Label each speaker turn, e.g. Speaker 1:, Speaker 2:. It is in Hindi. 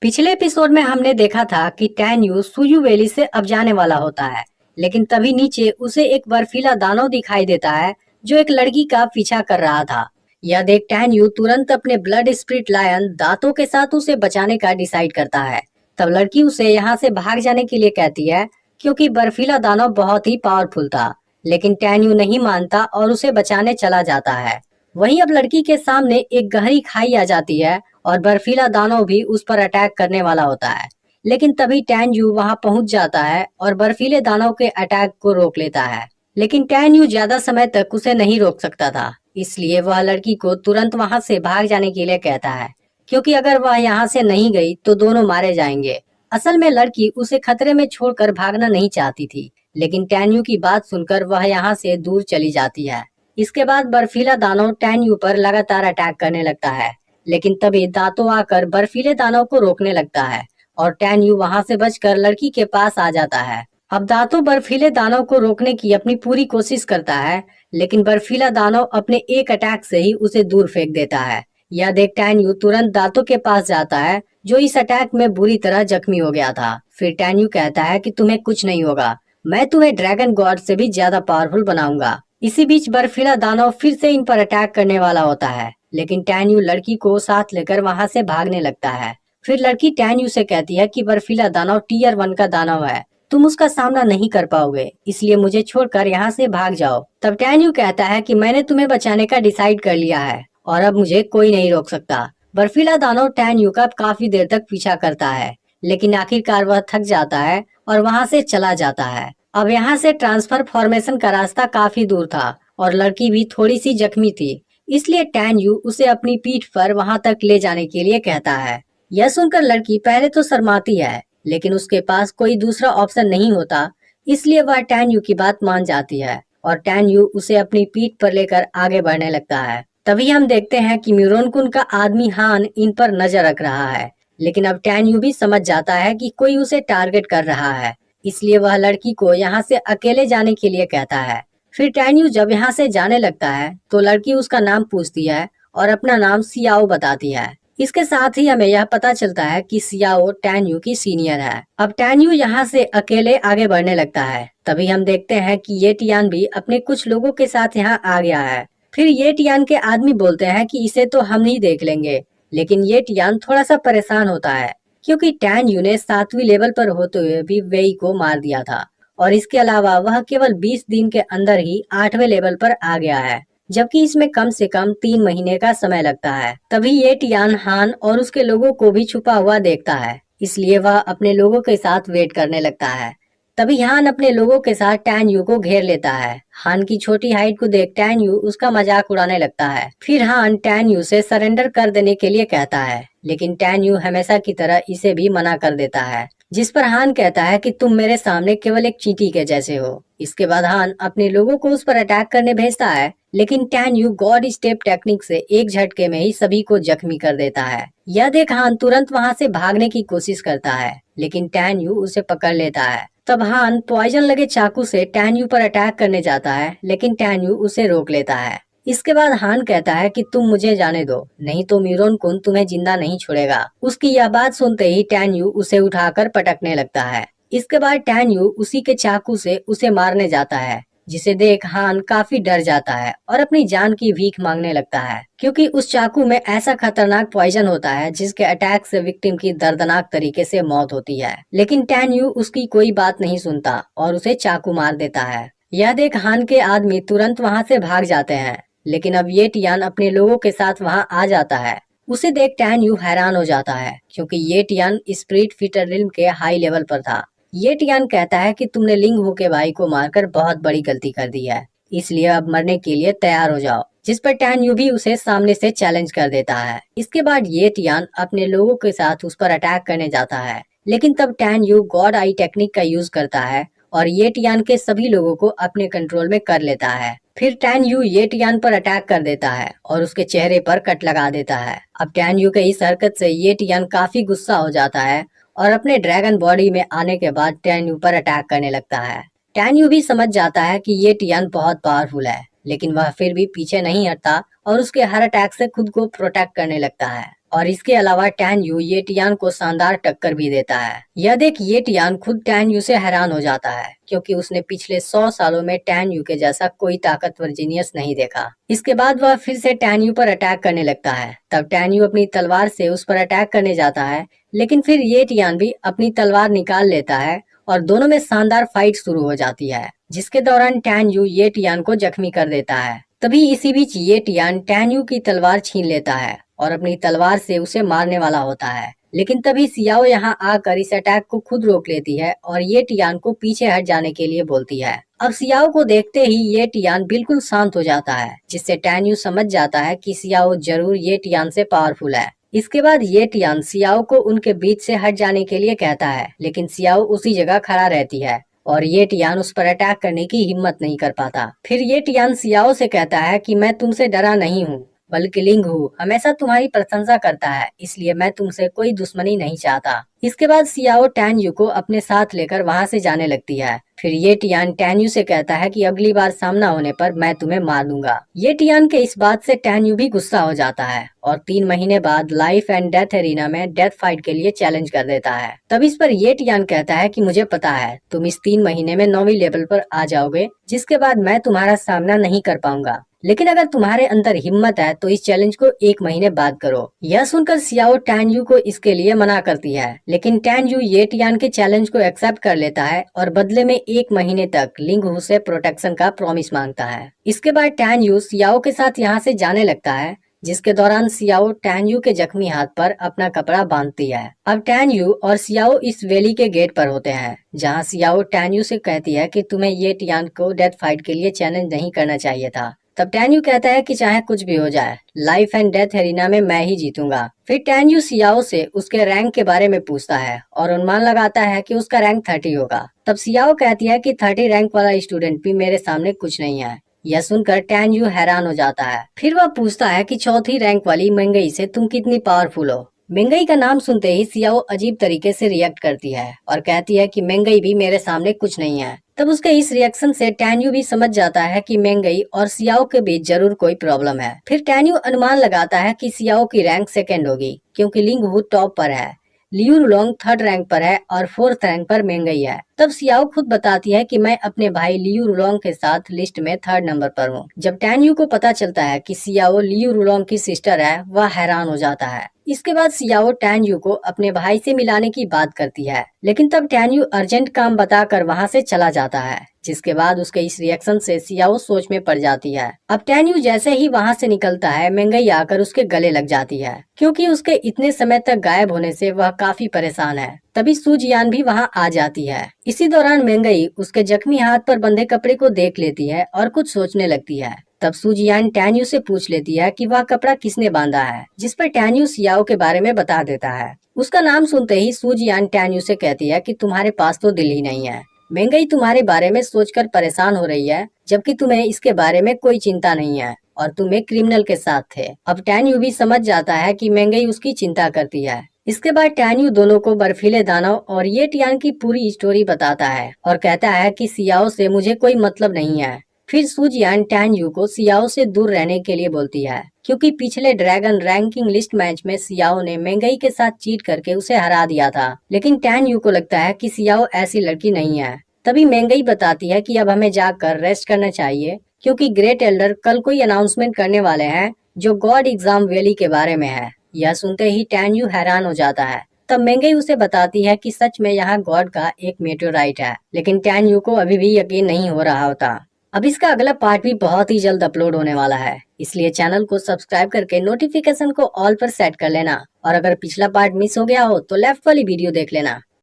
Speaker 1: पिछले एपिसोड में हमने देखा था कि टैन यू सुयू वैली से अब जाने वाला होता है, लेकिन तभी नीचे उसे एक बर्फीला दानव दिखाई देता है जो एक लड़की का पीछा कर रहा था। यह देख टैन यू तुरंत अपने ब्लड स्पिरिट लायन दांतों के साथ उसे बचाने का डिसाइड करता है। तब लड़की उसे यहाँ से भाग जाने के लिए कहती है क्योंकि बर्फीला दानव बहुत ही पावरफुल था, लेकिन टैन यू नहीं मानता और उसे बचाने चला जाता है। वहीं अब लड़की के सामने एक गहरी खाई आ जाती है और बर्फीला दानव भी उस पर अटैक करने वाला होता है, लेकिन तभी टैन यू वहां पहुंच जाता है और बर्फीले दानव के अटैक को रोक लेता है। लेकिन टैन यू ज्यादा समय तक उसे नहीं रोक सकता था, इसलिए वह लड़की को तुरंत वहां से भाग जाने के लिए कहता है, क्योंकि अगर वह यहाँ से नहीं गई तो दोनों मारे जाएंगे। असल में लड़की उसे खतरे में छोड़कर भागना नहीं चाहती थी, लेकिन टैन यू की बात सुनकर वह यहाँ से दूर चली जाती है। इसके बाद बर्फीला दानव टैन यू पर लगातार अटैक करने लगता है, लेकिन तभी दांतों आकर बर्फीले दानव को रोकने लगता है और टैन यू वहां से बचकर लड़की के पास आ जाता है। अब दांतों बर्फीले दानव को रोकने की अपनी पूरी कोशिश करता है, लेकिन बर्फीला दानव अपने एक अटैक से ही उसे दूर फेंक देता है। यह देख टैन यू तुरंत दांतों के पास जाता है जो इस अटैक में बुरी तरह जख्मी हो गया था। फिर टैन यू कहता है कि तुम्हें कुछ नहीं होगा, मैं तुम्हें ड्रैगन गॉड से भी ज्यादा पावरफुल बनाऊंगा। इसी बीच बर्फीला दानव फिर से इन पर अटैक करने वाला होता है, लेकिन टैन यू लड़की को साथ लेकर वहां से भागने लगता है। फिर लड़की टैन यू से कहती है कि बर्फीला दानव टियर 1 का दानव है, तुम उसका सामना नहीं कर पाओगे, इसलिए मुझे छोड़कर यहाँ से भाग जाओ। तब टैन यू कहता है कि मैंने तुम्हें बचाने का डिसाइड कर लिया है और अब मुझे कोई नहीं रोक सकता। बर्फीला दानव टैन यू का काफी देर तक पीछा करता है, लेकिन आखिरकार वह थक जाता है और वहां से चला जाता है। अब यहाँ से ट्रांसफर फॉर्मेशन का रास्ता काफी दूर था और लड़की भी थोड़ी सी जख्मी थी, इसलिए टैन यू उसे अपनी पीठ पर वहां तक ले जाने के लिए कहता है। यह सुनकर लड़की पहले तो शर्माती है, लेकिन उसके पास कोई दूसरा ऑप्शन नहीं होता, इसलिए वह टैन यू की बात मान जाती है और टैन यू उसे अपनी पीठ पर लेकर आगे बढ़ने लगता है। तभी हम देखते हैं कि म्यूरोनकुन का आदमी हान इन पर नजर रख रहा है, लेकिन अब टैन यू भी समझ जाता है कि कोई उसे टारगेट कर रहा है, इसलिए वह लड़की को यहाँ से अकेले जाने के लिए कहता है। फिर टैन यू जब यहाँ से जाने लगता है तो लड़की उसका नाम पूछती है और अपना नाम सियाओ बताती है। इसके साथ ही हमें यह पता चलता है कि सियाओ टैन यू की सीनियर है। अब टैन यू यहाँ से अकेले आगे बढ़ने लगता है। तभी हम देखते हैं कि ये टियान भी अपने कुछ लोगों के साथ यहाँ आ गया है। फिर ये टियान के आदमी बोलते हैं कि इसे तो हम ही देख लेंगे, लेकिन ये टियान थोड़ा सा परेशान होता है क्योंकि टैन यू ने 7वीं लेवल पर होते हुए भी वेई को मार दिया था और इसके अलावा वह केवल 20 दिन के अंदर ही 8वें लेवल पर आ गया है, जबकि इसमें कम से कम 3 महीने का समय लगता है। तभी ये टियान हान और उसके लोगों को भी छुपा हुआ देखता है, इसलिए वह अपने लोगों के साथ वेट करने लगता है। तभी हान अपने लोगों के साथ टैन यू को घेर लेता है। हान की छोटी हाइट को देख टैन यू उसका मजाक उड़ाने लगता है। फिर हान टैन यू से सरेंडर कर देने के लिए कहता है, लेकिन टैन यू हमेशा की तरह इसे भी मना कर देता है, जिस पर हान कहता है कि तुम मेरे सामने केवल एक चींटी के जैसे हो। इसके बाद हान अपने लोगों को उस पर अटैक करने भेजता है, लेकिन tan you God step technique से एक झटके में ही सभी को जख्मी कर देता है। यह देख हान तुरंत वहां से भागने की कोशिश करता है, लेकिन टैन यू उसे पकड़ लेता है। तब हान पॉइजन लगे चाकू से टैन यू पर अटैक करने जाता है, लेकिन टैन यू उसे रोक लेता है। इसके बाद हान कहता है कि तुम मुझे जाने दो, नहीं तो म्यूरोनकुन तुम्हें जिंदा नहीं छोड़ेगा। उसकी यह बात सुनते ही टैन यू उसे उठाकर पटकने लगता है। इसके बाद टैन यू उसी के चाकू से उसे मारने जाता है, जिसे देख हान काफी डर जाता है और अपनी जान की भीख मांगने लगता है, क्योंकि उस चाकू में ऐसा खतरनाक पॉइजन होता है जिसके अटैक से विक्टिम की दर्दनाक तरीके से मौत होती है। लेकिन टैन यू उसकी कोई बात नहीं सुनता और उसे चाकू मार देता है। यह देख हान के आदमी तुरंत वहां से भाग जाते हैं, लेकिन अब ये टियान अपने लोगों के साथ वहां आ जाता है। उसे देख टैन यू हैरान हो जाता है, क्योंकि ये टियान स्पिरिट फीटर रिल्म के हाई लेवल पर था। ये टियान कहता है कि तुमने लिंग हो के भाई को मारकर बहुत बड़ी गलती कर दी है, इसलिए अब मरने के लिए तैयार हो जाओ। जिस पर टैन यू भी उसे सामने से चैलेंज कर देता है। इसके बाद ये टियान अपने लोगों के साथ उस पर अटैक करने जाता है, लेकिन तब tan you God I technique का यूज करता है और ये टियान के सभी लोगों को अपने कंट्रोल में कर लेता है। फिर टैन यू ये टियान पर अटैक कर देता है और उसके चेहरे पर कट लगा देता है। अब टैन यू के इस हरकत से ये टियान काफी गुस्सा हो जाता है और अपने ड्रैगन बॉडी में आने के बाद टैन यू पर अटैक करने लगता है। टैन यू भी समझ जाता है कि ये टियान बहुत पावरफुल है, लेकिन वह फिर भी पीछे नहीं हटता और उसके हर अटैक से खुद को प्रोटेक्ट करने लगता है। और इसके अलावा टैन यू ये टियान को शानदार टक्कर भी देता है। यह देख ये टियान खुद टैन यू से हैरान हो जाता है, क्योंकि उसने पिछले 100 सालों में टैन यू के जैसा कोई ताकतवर जीनियस नहीं देखा। इसके बाद वह फिर से टैन यू पर अटैक करने लगता है। तब टैन यू अपनी तलवार से उस पर अटैक करने जाता है, लेकिन फिर ये टियान भी अपनी तलवार निकाल लेता है और दोनों में शानदार फाइट शुरू हो जाती है, जिसके दौरान टैन यू ये टियान को जख्मी कर देता है। तभी इसी बीच ये टियान टैन यू की तलवार छीन लेता है और अपनी तलवार से उसे मारने वाला होता है, लेकिन तभी सियाओ यहाँ आकर इस अटैक को खुद रोक लेती है और ये टियान को पीछे हट जाने के लिए बोलती है। अब सियाओ को देखते ही ये टियान बिल्कुल शांत हो जाता है, जिससे टैन यू समझ जाता है कि सियाओ जरूर ये टियान से पावरफुल है। इसके बाद ये टियान सियाओ को उनके बीच से हट जाने के लिए कहता है, लेकिन सियाओ उसी जगह खड़ा रहती है और ये टियान उस पर अटैक करने की हिम्मत नहीं कर पाता। फिर ये टियान सियाओ से कहता है कि मैं तुमसे डरा नहीं हूँ, बल्कि लिंग हूँ हमेशा तुम्हारी प्रशंसा करता है, इसलिए मैं तुमसे कोई दुश्मनी नहीं चाहता। इसके बाद सियाओ टैन यू को अपने साथ लेकर वहाँ से जाने लगती है। फिर ये टियान टैन यू से कहता है कि अगली बार सामना होने पर मैं तुम्हें मार दूंगा। ये टियान के इस बात से टैन यू भी गुस्सा हो जाता है और 3 महीने बाद लाइफ एंड डेथ एरिना में डेथ फाइट के लिए चैलेंज कर देता है। तब इस पर ये टियान कहता है कि मुझे पता है तुम इस 3 महीने में 9वीं लेवल पर आ जाओगे, जिसके बाद मैं तुम्हारा सामना नहीं कर पाऊंगा, लेकिन अगर तुम्हारे अंदर हिम्मत है तो इस चैलेंज को 1 महीने बाद करो। यह सुनकर सियाओ टैन यू को इसके लिए मना करती है, लेकिन टैन यू ये टियान के चैलेंज को एक्सेप्ट कर लेता है और बदले में 1 महीने तक लिंग हू से प्रोटेक्शन का प्रॉमिस मांगता है। इसके बाद टैन यू सियाओ के साथ यहाँ से जाने लगता है, जिसके दौरान सियाओ टैन यू के जख्मी हाथ पर अपना कपड़ा बांधती है। अब टैन यू और सियाओ इस वैली के गेट पर होते हैं, जहाँ सियाओ टैन यू से कहती है कि तुम्हें ये टियान को डेथ फाइट के लिए चैलेंज नहीं करना चाहिए था। तब टैन यू कहता है कि चाहे कुछ भी हो जाए, लाइफ एंड डेथ एरिना में मैं ही जीतूंगा। फिर टैन यू सियाओ से उसके रैंक के बारे में पूछता है और अनुमान लगाता है कि उसका रैंक 30 होगा। तब सियाओ कहती है कि 30 रैंक वाला स्टूडेंट भी मेरे सामने कुछ नहीं है। यह सुनकर टैन यू हैरान हो जाता है। फिर वह पूछता है कि 4थी रैंक वाली मेंगई से तुम कितनी पावरफुल हो। मेंगई का नाम सुनते ही सियाओ अजीब तरीके से रिएक्ट करती है और कहती है कि मेंगई भी मेरे सामने कुछ नहीं है। तब उसके इस रिएक्शन से टैन यू भी समझ जाता है कि मेंगई और सियाओ के बीच जरूर कोई प्रॉब्लम है। फिर टैन यू अनुमान लगाता है कि सियाओ की रैंक 2nd होगी, क्योंकि लिंग हू टॉप पर है, लियू रुलोंग 3rd रैंक पर है और 4th रैंक पर मेंगई है। तब सियाओ खुद बताती है कि मैं अपने भाई लियू रुलोंग के साथ लिस्ट में 3rd नंबर पर हूँ। जब टैन यू को पता चलता है कि सियाओ लियू रुलोंग की सिस्टर है, वह हैरान हो जाता है। इसके बाद सियाओ टैन यू को अपने भाई से मिलाने की बात करती है, लेकिन तब टैन यू अर्जेंट काम बताकर वहाँ से चला जाता है, जिसके बाद उसके इस रिएक्शन से सियाओ सोच में पड़ जाती है। अब टैन यू जैसे ही वहाँ से निकलता है, मेंगई आकर उसके गले लग जाती है, क्योंकि उसके इतने समय तक गायब होने से वह काफी परेशान है। तभी सूजियान भी वहाँ आ जाती है। इसी दौरान मेंगई उसके जख्मी हाथ पर बंधे कपड़े को देख लेती है और कुछ सोचने लगती है। तब सूजियान टैन यू से पूछ लेती है कि वह कपड़ा किसने बांधा है, जिस पर टैन यू सियाओ के बारे में बता देता है। उसका नाम सुनते ही सूजियान टैन यू से कहती है कि तुम्हारे पास तो दिल ही नहीं है। मेंगई तुम्हारे बारे में सोचकर परेशान हो रही है, जबकि तुम्हें इसके बारे में कोई चिंता नहीं है और तुम एक क्रिमिनल के साथ थे। अब टैन यू भी समझ जाता है कि मेंगई उसकी चिंता करती है। इसके बाद टैन यू दोनों को बर्फीले दानव और ये टियान की पूरी स्टोरी बताता है और कहता है कि सियाओ से मुझे कोई मतलब नहीं है। फिर सूजियान टैन यू को सियाओ से दूर रहने के लिए बोलती है, क्योंकि पिछले ड्रैगन रैंकिंग लिस्ट मैच में सियाओ ने मेंगई के साथ चीट करके उसे हरा दिया था, लेकिन टैन यू को लगता है कि सियाओ ऐसी लड़की नहीं है। तभी मेंगई बताती है कि अब हमें जाकर रेस्ट करना चाहिए, क्योंकि ग्रेट एल्डर कल कोई अनाउंसमेंट करने वाले हैं जो गॉड एग्जाम वैली के बारे में है। यह सुनते ही टैन यू हैरान हो जाता है। तब मेंगई उसे बताती है कि सच में यहाँ गॉड का एक मेटेओराइट है, लेकिन टैन यू को अभी भी यकीन नहीं हो रहा होता। अब इसका अगला पार्ट भी बहुत ही जल्द अपलोड होने वाला है, इसलिए चैनल को सब्सक्राइब करके नोटिफिकेशन को ऑल पर सेट कर लेना। और अगर पिछला पार्ट मिस हो गया हो तो लेफ्ट वाली वीडियो देख लेना।